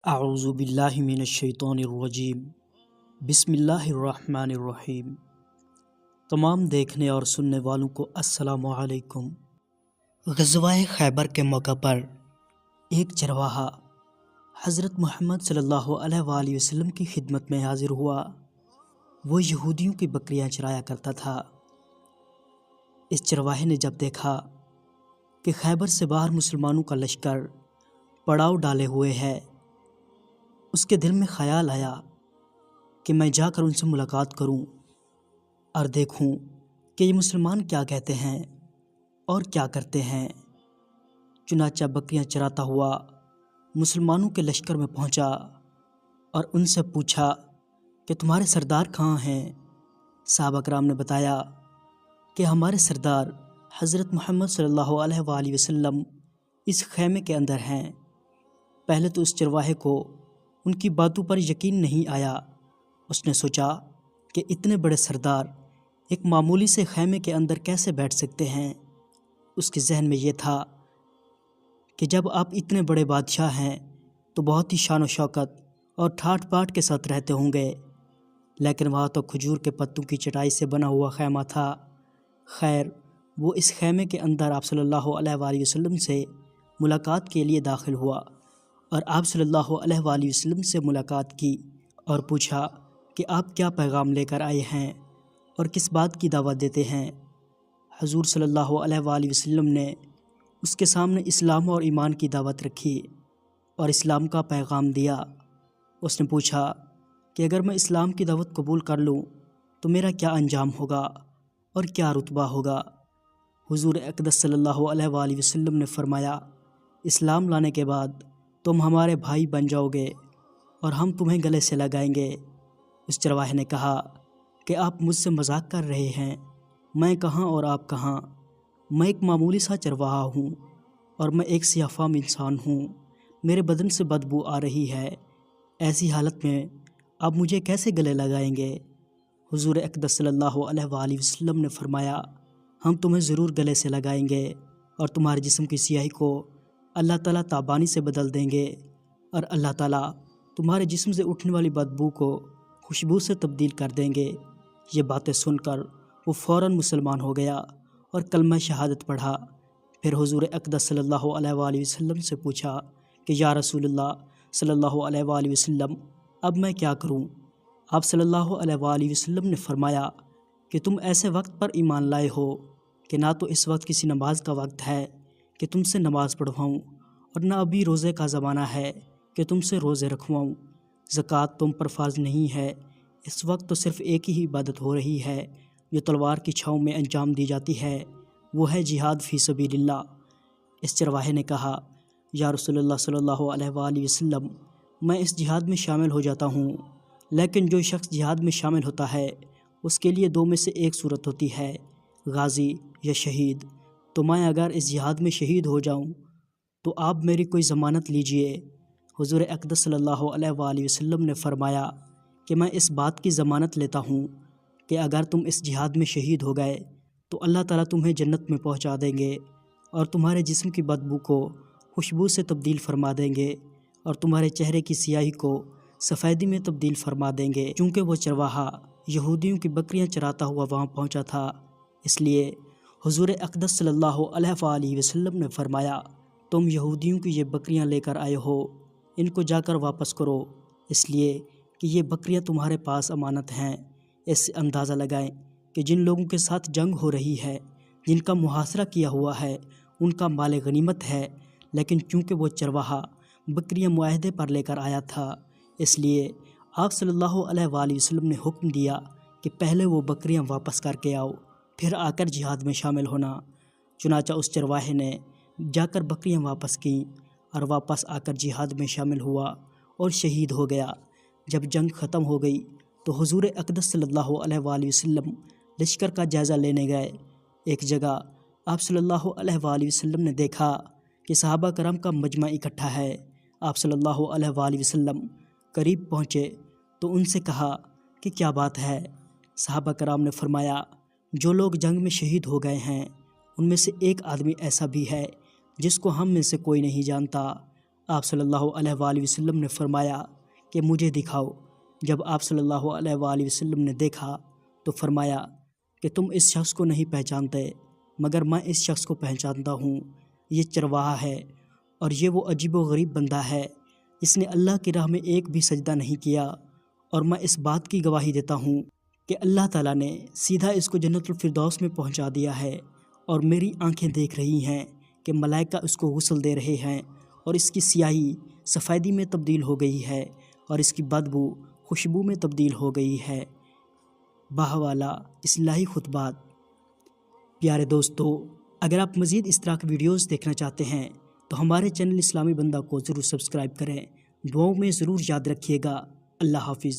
اعوذ باللہ من الشیطان الرجیم بسم اللہ الرحمن الرحیم۔ تمام دیکھنے اور سننے والوں کو السلام علیکم۔ غزوہ خیبر کے موقع پر ایک چرواہا حضرت محمد صلی اللہ علیہ وآلہ وسلم کی خدمت میں حاضر ہوا۔ وہ یہودیوں کی بکریاں چرایا کرتا تھا۔ اس چرواہے نے جب دیکھا کہ خیبر سے باہر مسلمانوں کا لشکر پڑاؤ ڈالے ہوئے ہے، اس کے دل میں خیال آیا کہ میں جا کر ان سے ملاقات کروں اور دیکھوں کہ یہ مسلمان کیا کہتے ہیں اور کیا کرتے ہیں۔ چنانچہ بکریاں چراتا ہوا مسلمانوں کے لشکر میں پہنچا اور ان سے پوچھا کہ تمہارے سردار کہاں ہیں؟ صحابہ کرام نے بتایا کہ ہمارے سردار حضرت محمد صلی اللہ علیہ وآلہ وسلم اس خیمے کے اندر ہیں۔ پہلے تو اس چرواہے کو ان کی باتوں پر یقین نہیں آیا۔ اس نے سوچا کہ اتنے بڑے سردار ایک معمولی سے خیمے کے اندر کیسے بیٹھ سکتے ہیں۔ اس کے ذہن میں یہ تھا کہ جب آپ اتنے بڑے بادشاہ ہیں تو بہت ہی شان و شوکت اور ٹھاٹ باٹ کے ساتھ رہتے ہوں گے، لیکن وہاں تو کھجور کے پتوں کی چٹائی سے بنا ہوا خیمہ تھا۔ خیر، وہ اس خیمے کے اندر آپ صلی اللہ علیہ وآلہ وسلم سے ملاقات کے لیے داخل ہوا اور آپ صلی اللہ علیہ وآلہ وسلم سے ملاقات کی اور پوچھا کہ آپ کیا پیغام لے کر آئے ہیں اور کس بات کی دعوت دیتے ہیں۔ حضور صلی اللہ علیہ وآلہ وسلم نے اس کے سامنے اسلام اور ایمان کی دعوت رکھی اور اسلام کا پیغام دیا۔ اس نے پوچھا کہ اگر میں اسلام کی دعوت قبول کر لوں تو میرا کیا انجام ہوگا اور کیا رتبہ ہوگا؟ حضور اقدس صلی اللہ علیہ وآلہ وسلم نے فرمایا، اسلام لانے کے بعد تم ہمارے بھائی بن جاؤ گے اور ہم تمہیں گلے سے لگائیں گے۔ اس چرواہے نے کہا کہ آپ مجھ سے مذاق کر رہے ہیں، میں کہاں اور آپ کہاں؟ میں ایک معمولی سا چرواہا ہوں اور میں ایک سیاہ فام انسان ہوں، میرے بدن سے بدبو آ رہی ہے، ایسی حالت میں آپ مجھے کیسے گلے لگائیں گے؟ حضور اقدس صلی اللہ علیہ وآلہ وسلم نے فرمایا، ہم تمہیں ضرور گلے سے لگائیں گے اور تمہارے جسم کی سیاہی کو اللہ تعالیٰ تابانی سے بدل دیں گے اور اللہ تعالیٰ تمہارے جسم سے اٹھنے والی بدبو کو خوشبو سے تبدیل کر دیں گے۔ یہ باتیں سن کر وہ فوراً مسلمان ہو گیا اور کلمہ شہادت پڑھا۔ پھر حضور اقدس صلی اللہ علیہ وآلہ وسلم سے پوچھا کہ یا رسول اللہ صلی اللہ علیہ وآلہ وسلم، اب میں کیا کروں؟ آپ صلی اللہ علیہ وآلہ وسلم نے فرمایا کہ تم ایسے وقت پر ایمان لائے ہو کہ نہ تو اس وقت کسی نماز کا وقت ہے کہ تم سے نماز پڑھواؤں اور نہ ابھی روزے کا زمانہ ہے کہ تم سے روزے رکھواؤں۔ زکوٰۃ تم پر فرض نہیں ہے، اس وقت تو صرف ایک ہی عبادت ہو رہی ہے جو تلوار کی چھاؤں میں انجام دی جاتی ہے، وہ ہے جہاد فی سبیل اللہ۔ اس چرواہے نے کہا، یا رسول اللہ صلی اللہ علیہ وآلہ وسلم، میں اس جہاد میں شامل ہو جاتا ہوں، لیکن جو شخص جہاد میں شامل ہوتا ہے اس کے لیے دو میں سے ایک صورت ہوتی ہے، غازی یا شہید۔ تو میں اگر اس جہاد میں شہید ہو جاؤں تو آپ میری کوئی ضمانت لیجئے۔ حضور اقدس صلی اللہ علیہ وآلہ وسلم نے فرمایا کہ میں اس بات کی ضمانت لیتا ہوں کہ اگر تم اس جہاد میں شہید ہو گئے تو اللہ تعالیٰ تمہیں جنت میں پہنچا دیں گے اور تمہارے جسم کی بدبو کو خوشبو سے تبدیل فرما دیں گے اور تمہارے چہرے کی سیاہی کو سفیدی میں تبدیل فرما دیں گے۔ چونکہ وہ چرواہا یہودیوں کی بکریاں چراتا ہوا وہاں پہنچا تھا، اس لیے حضور اقدس صلی اللہ علیہ وآلہ وسلم نے فرمایا، تم یہودیوں کی یہ بکریاں لے کر آئے ہو، ان کو جا کر واپس کرو، اس لیے کہ یہ بکریاں تمہارے پاس امانت ہیں۔ اس سے اندازہ لگائیں کہ جن لوگوں کے ساتھ جنگ ہو رہی ہے، جن کا محاصرہ کیا ہوا ہے، ان کا مال غنیمت ہے، لیکن چونکہ وہ چرواہا بکریاں معاہدے پر لے کر آیا تھا، اس لیے آپ صلی اللہ علیہ وآلہ وسلم نے حکم دیا کہ پہلے وہ بکریاں واپس کر کے آؤ، پھر آ کر جہاد میں شامل ہونا۔ چنانچہ اس چرواہے نے جا کر بکریاں واپس کیں اور واپس آ کر جہاد میں شامل ہوا اور شہید ہو گیا۔ جب جنگ ختم ہو گئی تو حضور اقدس صلی اللہ علیہ وآلہ وسلم لشکر کا جائزہ لینے گئے۔ ایک جگہ آپ صلی اللہ علیہ وآلہ وسلم نے دیکھا کہ صحابہ کرام کا مجمع اکٹھا ہے۔ آپ صلی اللہ علیہ وآلہ وسلم قریب پہنچے تو ان سے کہا کہ کیا بات ہے؟ صحابہ کرام نے فرمایا، جو لوگ جنگ میں شہید ہو گئے ہیں ان میں سے ایک آدمی ایسا بھی ہے جس کو ہم میں سے کوئی نہیں جانتا، آپ صلی اللہ علیہ وآلہ وسلم نے فرمایا کہ مجھے دکھاؤ۔ جب آپ صلی اللہ علیہ وآلہ وسلم نے دیکھا تو فرمایا کہ تم اس شخص کو نہیں پہچانتے، مگر میں اس شخص کو پہچانتا ہوں، یہ چرواہا ہے اور یہ وہ عجیب و غریب بندہ ہے، اس نے اللہ کی راہ میں ایک بھی سجدہ نہیں کیا، اور میں اس بات کی گواہی دیتا ہوں کہ اللہ تعالیٰ نے سیدھا اس کو جنت الفردوس میں پہنچا دیا ہے، اور میری آنکھیں دیکھ رہی ہیں کہ ملائکہ اس کو غسل دے رہے ہیں، اور اس کی سیاہی سفیدی میں تبدیل ہو گئی ہے، اور اس کی بدبو خوشبو میں تبدیل ہو گئی ہے۔ باہوالا اصلاحی خطبات۔ پیارے دوستو، اگر آپ مزید اس طرح کی ویڈیوز دیکھنا چاہتے ہیں تو ہمارے چینل اسلامی بندہ کو ضرور سبسکرائب کریں۔ دعاؤں میں ضرور یاد رکھیے گا۔ اللہ حافظ۔